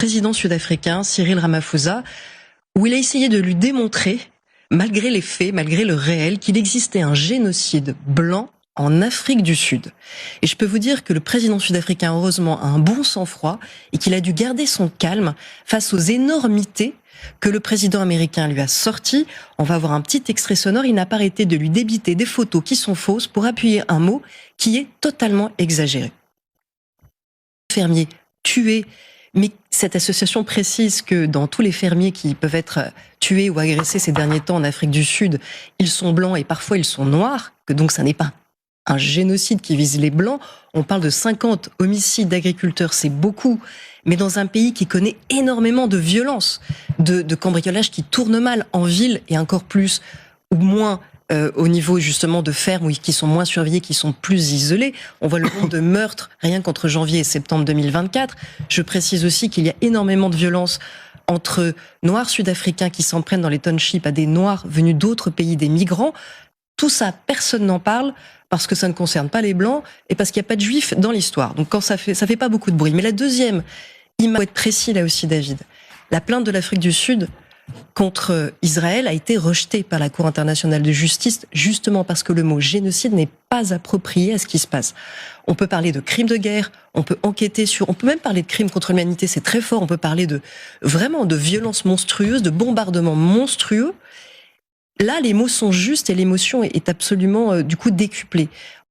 Président sud-africain Cyril Ramaphosa, où il a essayé de lui démontrer, malgré les faits, malgré le réel, qu'il existait un génocide blanc en Afrique du Sud. Et je peux vous dire que le président sud-africain, heureusement, a un bon sang-froid et qu'il a dû garder son calme face aux énormités que le président américain lui a sorties. On va avoir un petit extrait sonore. Il n'a pas arrêté de lui débiter des photos qui sont fausses pour appuyer un mot qui est totalement exagéré. Fermier tué. Mais cette association précise que dans tous les fermiers qui peuvent être tués ou agressés ces derniers temps en Afrique du Sud, ils sont blancs et parfois ils sont noirs, que donc ça n'est pas un génocide qui vise les blancs. On parle de 50 homicides d'agriculteurs, c'est beaucoup, mais dans un pays qui connaît énormément de violence, de cambriolage qui tourne mal en ville et encore plus ou moins au niveau justement de fermes qui sont moins surveillées, qui sont plus isolées. On voit le nombre de meurtres rien qu'entre janvier et septembre 2024. Je précise aussi qu'il y a énormément de violence entre noirs sud-africains qui s'en prennent dans les townships à des noirs venus d'autres pays, des migrants. Tout ça, personne n'en parle parce que ça ne concerne pas les blancs et parce qu'il n'y a pas de juifs dans l'histoire. Donc quand ça fait pas beaucoup de bruit. Mais la deuxième, il faut être précis là aussi, David. La plainte de l'Afrique du Sud contre Israël a été rejetée par la Cour internationale de justice, justement parce que le mot génocide n'est pas approprié à ce qui se passe. On peut parler de crimes de guerre, on peut enquêter sur, on peut même parler de crimes contre l'humanité, c'est très fort, on peut parler de vraiment de violences monstrueuses, de bombardements monstrueux. Là, les mots sont justes et l'émotion est absolument, du coup, décuplée.